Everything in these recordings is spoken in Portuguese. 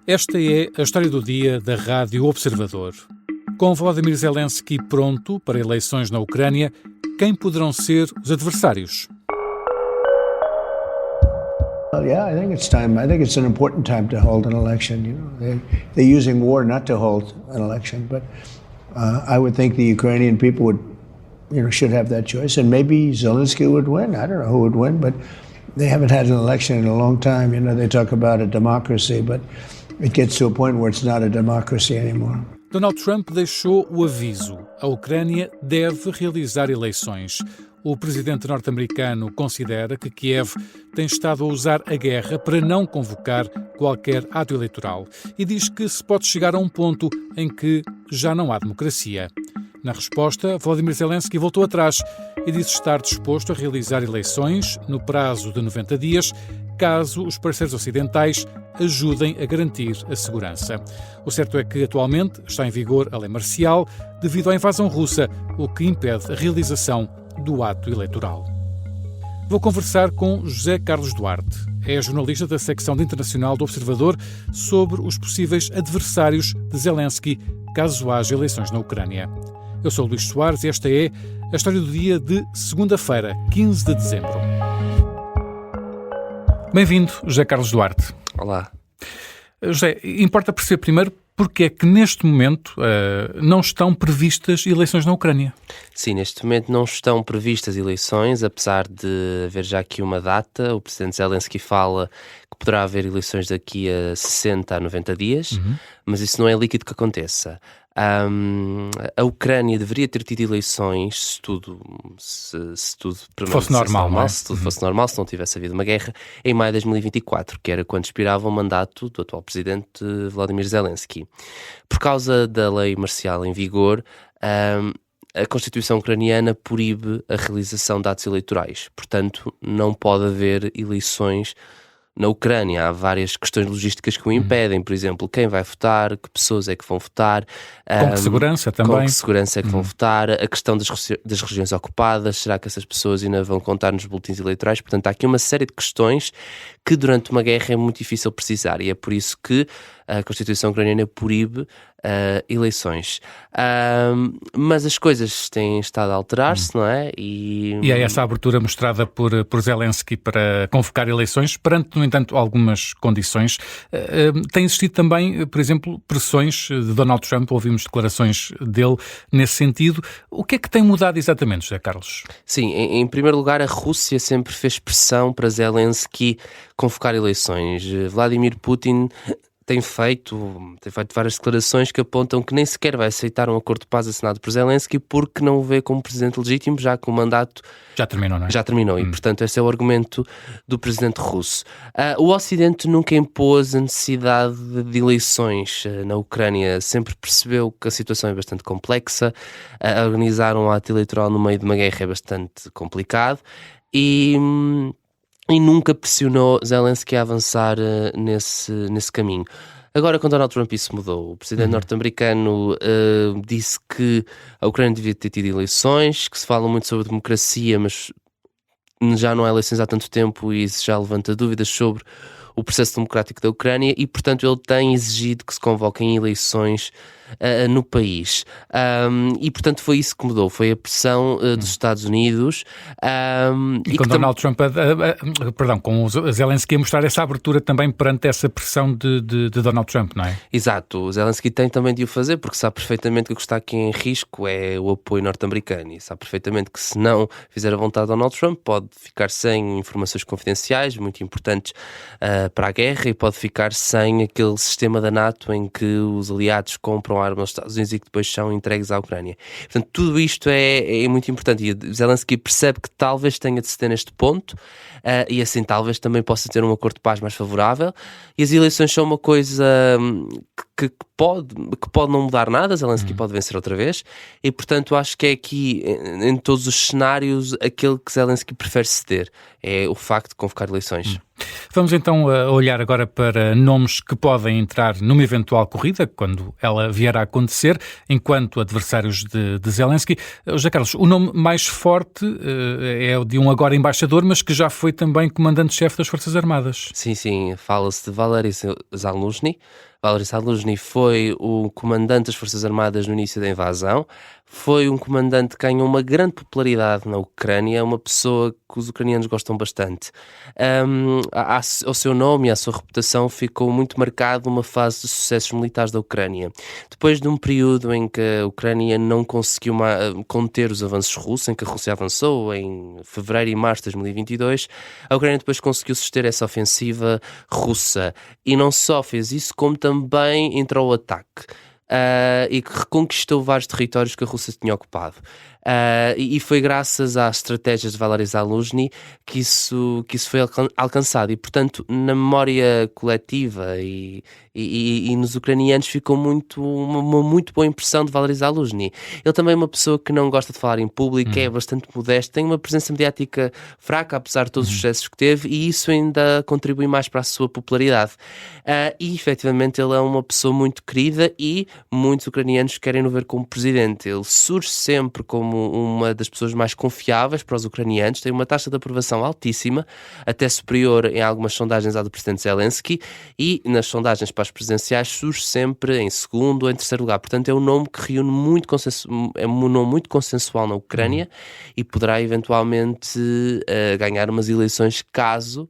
Esta é a história do dia da Rádio Observador. Com Volodymyr Zelensky pronto para eleições na Ucrânia, quem poderão ser os adversários? Well, yeah, I think it's time. I think it's an important time to hold an election. You know, they're using war not to hold an election, but I would think the Ukrainian people would, should have that choice, and maybe Zelensky would win. I don't know who would win, but they haven't had an election in a long time. You know, they talk about a democracy, but it gets to a point where it's not a democracy anymore. Donald Trump deixou o aviso. A Ucrânia deve realizar eleições. O presidente norte-americano considera que Kiev tem estado a usar a guerra para não convocar qualquer ato eleitoral e diz que se pode chegar a um ponto em que já não há democracia. Na resposta, Volodymyr Zelensky voltou atrás e disse estar disposto a realizar eleições no prazo de 90 dias, caso os parceiros ocidentais ajudem a garantir a segurança. O certo é que, atualmente, está em vigor a lei marcial devido à invasão russa, o que impede a realização do ato eleitoral. Vou conversar com José Carlos Duarte. É jornalista da secção de internacional do Observador sobre os possíveis adversários de Zelensky caso haja eleições na Ucrânia. Eu sou o Luís Soares e esta é a história do dia de segunda-feira, 15 de dezembro. Bem-vindo, José Carlos Duarte. Olá. José, importa perceber primeiro porque é que neste momento não estão previstas eleições na Ucrânia. Sim, neste momento não estão previstas eleições, apesar de haver já aqui uma data. O presidente Zelensky fala que poderá haver eleições daqui a 60 a 90 dias, mas isso não é líquido que aconteça. A Ucrânia deveria ter tido eleições se tudo fosse normal, não é? Se tudo fosse normal, se não tivesse havido uma guerra, em maio de 2024, que era quando expirava o mandato do atual presidente Volodymyr Zelensky. Por causa da lei marcial em vigor, a Constituição ucraniana proíbe a realização de atos eleitorais. Portanto, não pode haver eleições na Ucrânia. Há várias questões logísticas que o impedem, por exemplo, quem vai votar, que pessoas é que vão votar. Com que segurança também. Com que segurança é que vão votar, a questão das regiões ocupadas, será que essas pessoas ainda vão contar nos boletins eleitorais? Portanto, há aqui uma série de questões que durante uma guerra é muito difícil precisar e é por isso que a Constituição ucraniana proíbe eleições. Mas as coisas têm estado a alterar-se, não é? E há essa abertura mostrada por Zelensky para convocar eleições, perante, no entanto, algumas condições. Tem existido também, por exemplo, pressões de Donald Trump, ouvimos declarações dele nesse sentido. O que é que tem mudado exatamente, José Carlos? Sim, em primeiro lugar, a Rússia sempre fez pressão para Zelensky convocar eleições. Vladimir Putin tem feito várias declarações que apontam que nem sequer vai aceitar um acordo de paz assinado por Zelensky porque não o vê como presidente legítimo, já que o mandato já terminou, não é? Já terminou, e portanto esse é o argumento do presidente russo. O Ocidente nunca impôs a necessidade de eleições na Ucrânia, sempre percebeu que a situação é bastante complexa, organizar um ato eleitoral no meio de uma guerra é bastante complicado e nunca pressionou Zelensky a avançar nesse caminho. Agora, com Donald Trump, isso mudou. O presidente norte-americano disse que a Ucrânia devia ter tido eleições, que se fala muito sobre democracia, mas já não há eleições há tanto tempo e isso já levanta dúvidas sobre o processo democrático da Ucrânia e, portanto, ele tem exigido que se convoquem eleições no país. E, portanto, foi isso que mudou. Foi a pressão dos Estados Unidos. E com Donald Trump, com o Zelensky a mostrar essa abertura também perante essa pressão de Donald Trump, não é? Exato. O Zelensky tem também de o fazer porque sabe perfeitamente que o que está aqui em risco é o apoio norte-americano e sabe perfeitamente que se não fizer a vontade de Donald Trump pode ficar sem informações confidenciais muito importantes para a guerra e pode ficar sem aquele sistema da NATO em que os aliados compram armas aos Estados Unidos e que depois são entregues à Ucrânia. Portanto, tudo isto é muito importante e Zelensky percebe que talvez tenha de se ter neste ponto e assim talvez também possa ter um acordo de paz mais favorável e as eleições são uma coisa que pode não mudar nada, Zelensky pode vencer outra vez e portanto acho que é aqui em todos os cenários aquele que Zelensky prefere ceder, é o facto de convocar eleições. Vamos então olhar agora para nomes que podem entrar numa eventual corrida, quando ela vier a acontecer, enquanto adversários de Zelensky. José Carlos, o nome mais forte é o de um agora embaixador, mas que já foi também comandante-chefe das Forças Armadas. Sim, fala-se de Valery Zaluzhny, Valery Zaluzhny foi o comandante das Forças Armadas no início da invasão, foi um comandante que ganhou uma grande popularidade na Ucrânia, uma pessoa que os ucranianos gostam bastante. Ao seu nome e à sua reputação ficou muito marcado uma fase de sucessos militares da Ucrânia. Depois de um período em que a Ucrânia não conseguiu conter os avanços russos, em que a Rússia avançou em fevereiro e março de 2022, a Ucrânia depois conseguiu suster essa ofensiva russa. E não só fez isso, como também entrou ao ataque. E que reconquistou vários territórios que a Rússia tinha ocupado. E foi graças às estratégias de Valery Zaluzhny que isso foi alcançado. E, portanto, na memória coletiva e nos ucranianos ficou uma muito boa impressão de Valery Zaluzhny. Ele também é uma pessoa que não gosta de falar em público, é bastante modesto, tem uma presença mediática fraca, apesar de todos os sucessos que teve, e isso ainda contribui mais para a sua popularidade. E, efetivamente, ele é uma pessoa muito querida e muitos ucranianos querem-no ver como presidente. Ele surge sempre como uma das pessoas mais confiáveis para os ucranianos, tem uma taxa de aprovação altíssima, até superior em algumas sondagens à do presidente Zelensky, e nas sondagens para as presidenciais surge sempre em segundo ou em terceiro lugar. Portanto, é um nome que reúne é um nome muito consensual na Ucrânia e poderá eventualmente ganhar umas eleições caso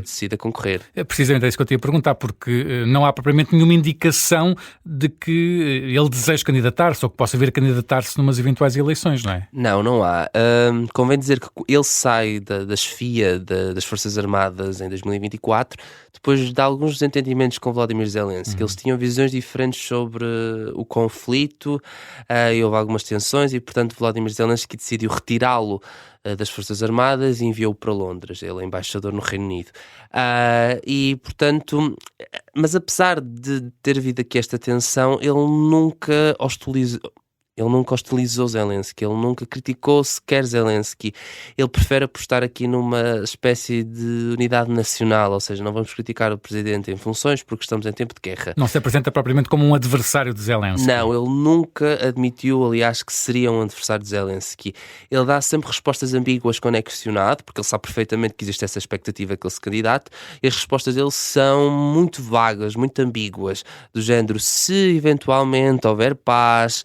decida concorrer. É precisamente isso que eu te ia perguntar, porque não há propriamente nenhuma indicação de que ele deseje candidatar-se ou que possa vir a candidatar-se numas eventuais eleições, não é? Não há. Convém dizer que ele sai da chefia das Forças Armadas em 2024, depois de alguns desentendimentos com Volodymyr Zelensky. Eles tinham visões diferentes sobre o conflito, e houve algumas tensões e, portanto, Volodymyr Zelensky decidiu retirá-lo das Forças Armadas e enviou-o para Londres. Ele é embaixador no Reino Unido. E, portanto, mas apesar de ter havido aqui esta tensão, ele nunca hostilizou Zelensky, ele nunca criticou sequer Zelensky. Ele prefere apostar aqui numa espécie de unidade nacional, ou seja, não vamos criticar o presidente em funções porque estamos em tempo de guerra. Não se apresenta propriamente como um adversário de Zelensky. Não, ele nunca admitiu, aliás, que seria um adversário de Zelensky. Ele dá sempre respostas ambíguas quando é questionado, porque ele sabe perfeitamente que existe essa expectativa que ele se candidate, e as respostas dele são muito vagas, muito ambíguas, do género, se eventualmente houver paz,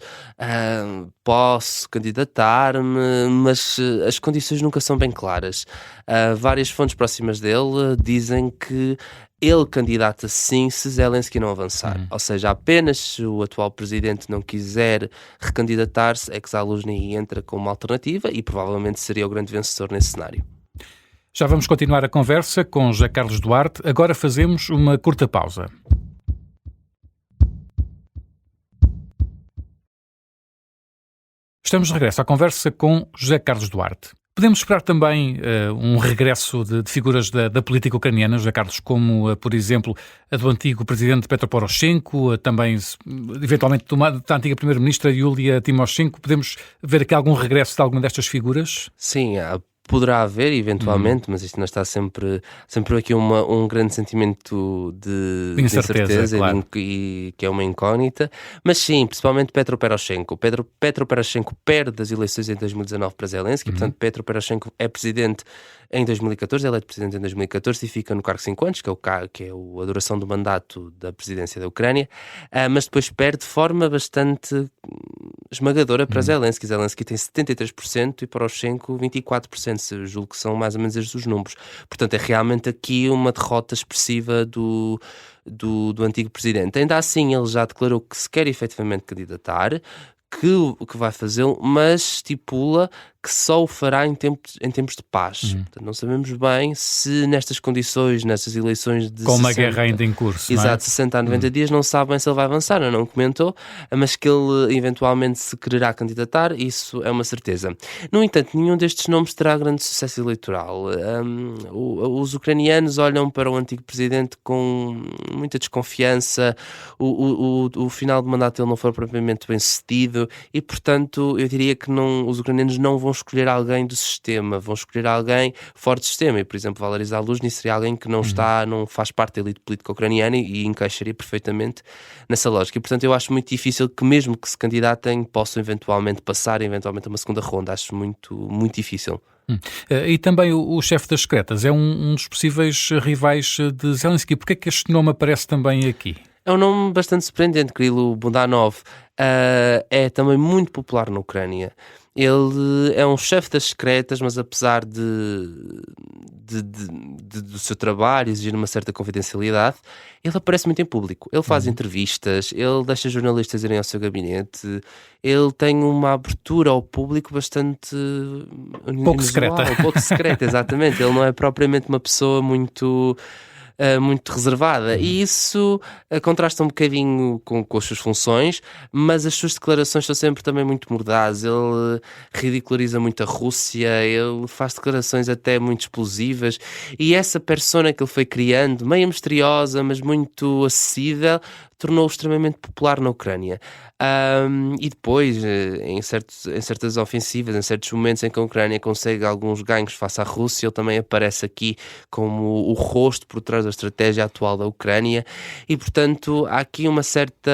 posso candidatar-me, mas as condições nunca são bem claras. Várias fontes próximas dele dizem que ele candidata sim se Zelensky não avançar. Ou seja, apenas se o atual presidente não quiser recandidatar-se é que Zaluzhny entra como alternativa e provavelmente seria o grande vencedor nesse cenário. Já vamos continuar a conversa com José Carlos Duarte. Agora fazemos uma curta pausa. Estamos de regresso à conversa com José Carlos Duarte. Podemos esperar também um regresso de figuras da política ucraniana, José Carlos, como, por exemplo, a do antigo presidente Petro Poroshenko, também, eventualmente, da antiga primeira-ministra Yulia Tymoshenko. Podemos ver aqui algum regresso de alguma destas figuras? Sim, poderá haver, eventualmente, mas isto ainda está sempre aqui um grande sentimento de incerteza, claro. E que é uma incógnita. Mas sim, principalmente Petro Poroshenko. Petro Poroshenko perde as eleições em 2019 para Zelensky, portanto Petro Poroshenko é presidente em 2014, ele é presidente em 2014 e fica no cargo 5 anos, que é a duração do mandato da presidência da Ucrânia, mas depois perde de forma bastante esmagadora para Zelensky. Zelensky tem 73% e Poroshenko 24%, julgo que são mais ou menos estes os números. Portanto, é realmente aqui uma derrota expressiva do antigo presidente. Ainda assim, ele já declarou que se quer efetivamente candidatar, que vai fazê-lo, mas estipula que só o fará em tempos de paz. Portanto, não sabemos bem se nestas condições, nestas eleições de com uma guerra ainda em curso, exato, não é? 60 a 90 dias, não sabe bem se ele vai avançar, não comentou, mas que ele eventualmente se quererá candidatar, isso é uma certeza. No entanto, nenhum destes nomes terá grande sucesso eleitoral. Os ucranianos olham para o antigo presidente com muita desconfiança, o final de mandato dele não foi propriamente bem sucedido e, portanto, eu diria que os ucranianos não vão escolher alguém do sistema, vão escolher alguém fora do sistema. E, por exemplo, Valery Zaluzhny seria alguém que não faz parte da elite política ucraniana e encaixaria perfeitamente nessa lógica. E, portanto, eu acho muito difícil que, mesmo que se candidatem, possam eventualmente passar a uma segunda ronda. Acho muito, muito difícil. E também o chefe das secretas é um dos possíveis rivais de Zelensky. Porquê é que este nome aparece também aqui? É um nome bastante surpreendente. Kirilo Budanov é também muito popular na Ucrânia. Ele é um chefe das secretas, mas apesar do seu trabalho exigir uma certa confidencialidade, ele aparece muito em público. Ele faz entrevistas, ele deixa jornalistas irem ao seu gabinete, ele tem uma abertura ao público bastante pouco secreta. Pouco secreta, exatamente. Ele não é propriamente uma pessoa muito reservada, e isso contrasta um bocadinho com as suas funções, mas as suas declarações são sempre também muito mordazes. Ele ridiculariza muito a Rússia, ele faz declarações até muito explosivas, e essa persona que ele foi criando, meio misteriosa, mas muito acessível, tornou-o extremamente popular na Ucrânia. E depois, em certas ofensivas, em certos momentos em que a Ucrânia consegue alguns ganhos face à Rússia, ele também aparece aqui como o rosto por trás da estratégia atual da Ucrânia, e portanto há aqui um certo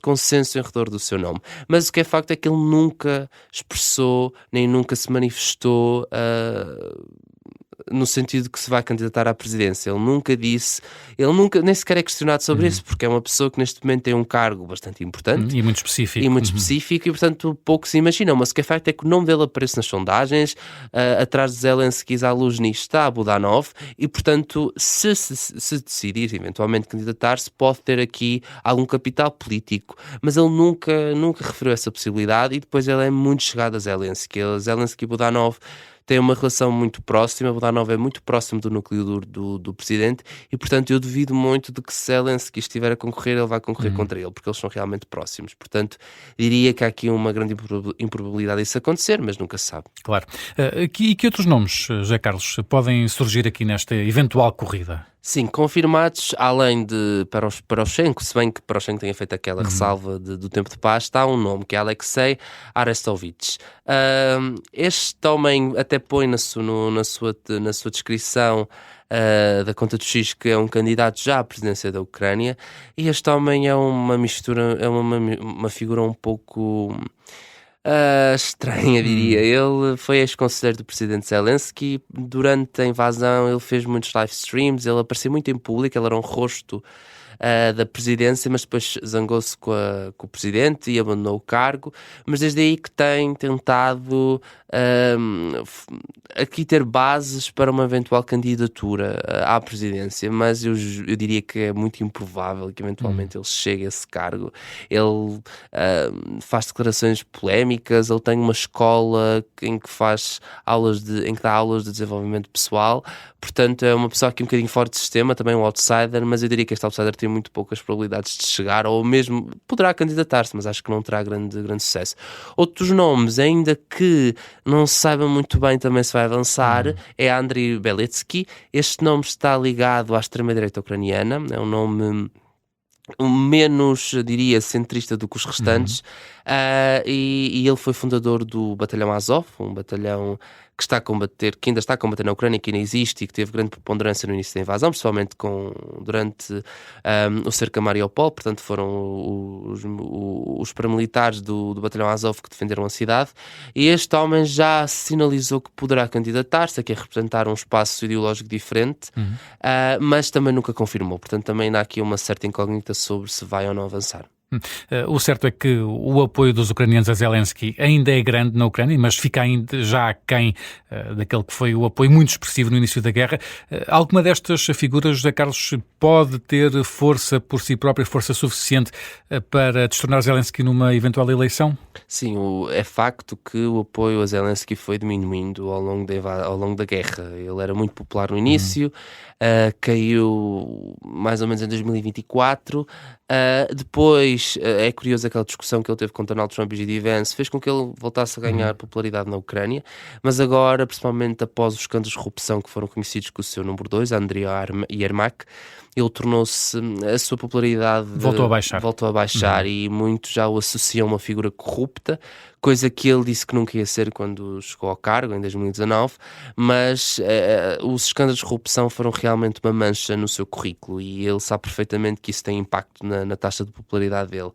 consenso em redor do seu nome. Mas o que é facto é que ele nunca expressou, nem nunca se manifestou no sentido que se vai candidatar à presidência. Ele nunca nem sequer é questionado sobre isso, porque é uma pessoa que neste momento tem um cargo bastante importante. E muito específico. E, portanto, pouco se imaginam. Mas o que é facto é que o nome dele aparece nas sondagens, atrás de Zelensky e Zaluzhny está Budanov, e, portanto, se decidir eventualmente candidatar-se, pode ter aqui algum capital político. Mas ele nunca referiu essa possibilidade, e depois ele é muito chegado a Zelensky. Zelensky e Budanov tem uma relação muito próxima. Budanov é muito próximo do núcleo duro do presidente, e portanto eu duvido muito de que se Zelensky estiver a concorrer, ele vai concorrer contra ele, porque eles são realmente próximos. Portanto, diria que há aqui uma grande improbabilidade disso acontecer, mas nunca se sabe. Claro. E que outros nomes, José Carlos, podem surgir aqui nesta eventual corrida? Sim, confirmados, além de Poroshenko, se bem que Poroshenko tenha feito aquela ressalva do tempo de paz, está um nome que é Alexei Arestovich. Este homem até põe na sua descrição da conta do X que é um candidato já à presidência da Ucrânia, e este homem é uma mistura, é uma figura um pouco estranha, diria. Ele foi ex-conselheiro do presidente Zelensky. Durante a invasão ele fez muitos live streams, ele aparecia muito em público, ele era um rosto da presidência, mas depois zangou-se com o presidente e abandonou o cargo. Mas desde aí que tem tentado aqui ter bases para uma eventual candidatura à presidência, mas eu diria que é muito improvável que eventualmente ele chegue a esse cargo. Ele faz declarações polémicas, ele tem uma escola em que dá aulas de desenvolvimento pessoal, portanto é uma pessoa aqui um bocadinho fora de sistema, também um outsider, mas eu diria que este outsider tem muito poucas probabilidades de chegar, ou mesmo poderá candidatar-se, mas acho que não terá grande sucesso. Outros nomes, ainda que não se saiba muito bem também se vai avançar, é Andriy Beletsky. Este nome está ligado à extrema-direita ucraniana, é um nome menos, diria, centrista do que os restantes, e ele foi fundador do Batalhão Azov, um batalhão que ainda está a combater na Ucrânia, que ainda existe e que teve grande preponderância no início da invasão, principalmente durante o cerco a Mariupol. Portanto, foram os paramilitares do Batalhão Azov que defenderam a cidade, e este homem já sinalizou que poderá candidatar-se, a representar um espaço ideológico diferente, mas também nunca confirmou. Portanto, também há aqui uma certa incógnita sobre se vai ou não avançar. O certo é que o apoio dos ucranianos a Zelensky ainda é grande na Ucrânia, mas fica ainda já aquém daquele que foi o apoio muito expressivo no início da guerra. Alguma destas figuras, José Carlos, pode ter força por si própria, força suficiente para destornar Zelensky numa eventual eleição? Sim, é facto que o apoio a Zelensky foi diminuindo ao longo da guerra. Ele era muito popular no início, caiu mais ou menos em 2024. Depois, é curioso aquela discussão que ele teve com Donald Trump e J.D. Vance, fez com que ele voltasse a ganhar popularidade na Ucrânia, mas agora, principalmente após os escândalos de corrupção que foram conhecidos com o seu número 2, Andriy Yermak, ele tornou-se, a sua popularidade voltou a baixar e muitos já o associam a uma figura corrupta, coisa que ele disse que nunca ia ser quando chegou ao cargo, em 2019, mas os escândalos de corrupção foram realmente uma mancha no seu currículo, e ele sabe perfeitamente que isso tem impacto na taxa de popularidade dele.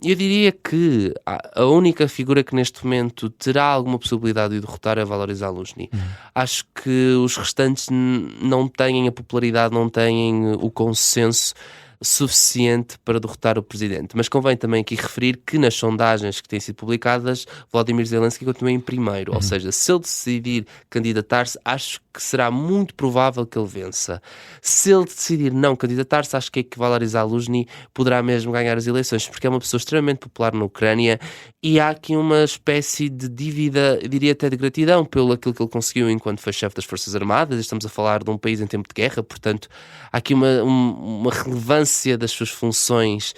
Eu diria que a única figura que neste momento terá alguma possibilidade de derrotar é Valery Zaluzhny. Acho que os restantes não têm a popularidade, não têm o consenso suficiente para derrotar o presidente. Mas convém também aqui referir que nas sondagens que têm sido publicadas, Volodymyr Zelensky continua em primeiro, ou seja, se ele decidir candidatar-se, acho que será muito provável que ele vença. Se ele decidir não candidatar-se, acho que Keval Zaluzhny poderá mesmo ganhar as eleições, porque é uma pessoa extremamente popular na Ucrânia e há aqui uma espécie de dívida, eu diria até de gratidão, pelo aquilo que ele conseguiu enquanto foi chefe das Forças Armadas. Estamos a falar de um país em tempo de guerra, portanto, há aqui uma relevância das suas funções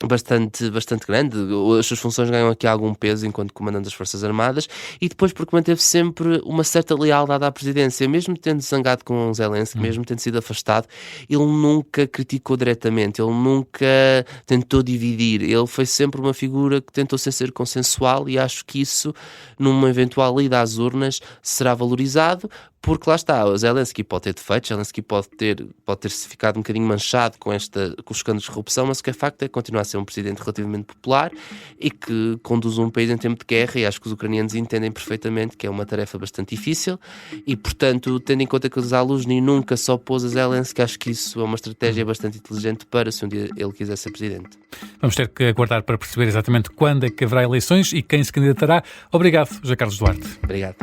bastante grande. As suas funções ganham aqui algum peso enquanto comandante das Forças Armadas, e depois porque manteve sempre uma certa lealdade à presidência, mesmo tendo zangado com Zelensky, mesmo tendo sido afastado, ele nunca criticou diretamente, ele nunca tentou dividir, ele foi sempre uma figura que tentou ser consensual, e acho que isso, numa eventual ida às urnas, será valorizado. Porque lá está, o Zelensky pode ter defeitos, Zelensky pode ter-se ficado um bocadinho manchado com os escândalos de corrupção, mas o que é facto é que continua a ser um presidente relativamente popular e que conduz um país em tempo de guerra, e acho que os ucranianos entendem perfeitamente que é uma tarefa bastante difícil, e portanto, tendo em conta que o Zaluzhny nunca só pôs a Zelensky, acho que isso é uma estratégia bastante inteligente para se um dia ele quiser ser presidente. Vamos ter que aguardar para perceber exatamente quando é que haverá eleições e quem se candidatará. Obrigado, José Carlos Duarte. Obrigado.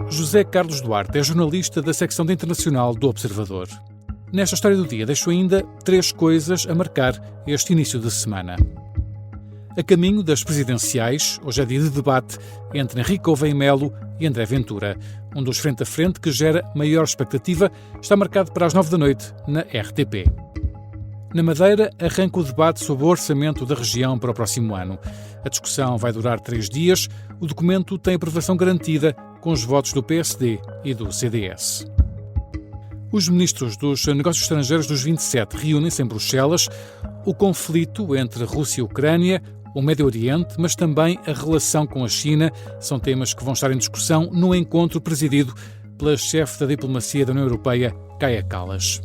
José Carlos Duarte é jornalista da secção de internacional do Observador. Nesta história do dia deixo ainda 3 coisas a marcar este início de semana. A caminho das presidenciais, hoje é dia de debate entre Henrique Gouveia Melo e André Ventura. Um dos frente a frente que gera maior expectativa está marcado para as 9 da noite na RTP. Na Madeira, arranca o debate sobre o orçamento da região para o próximo ano. A discussão vai durar 3 dias. O documento tem aprovação garantida com os votos do PSD e do CDS. Os ministros dos Negócios Estrangeiros dos 27 reúnem-se em Bruxelas. O conflito entre Rússia e Ucrânia, o Médio Oriente, mas também a relação com a China, são temas que vão estar em discussão no encontro presidido pela chefe da diplomacia da União Europeia, Kaja Kallas.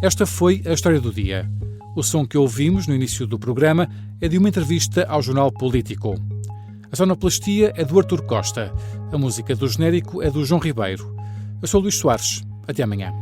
Esta foi a história do dia. O som que ouvimos no início do programa é de uma entrevista ao jornal Político. A sonoplastia é do Artur Costa. A música do genérico é do João Ribeiro. Eu sou Luís Soares. Até amanhã.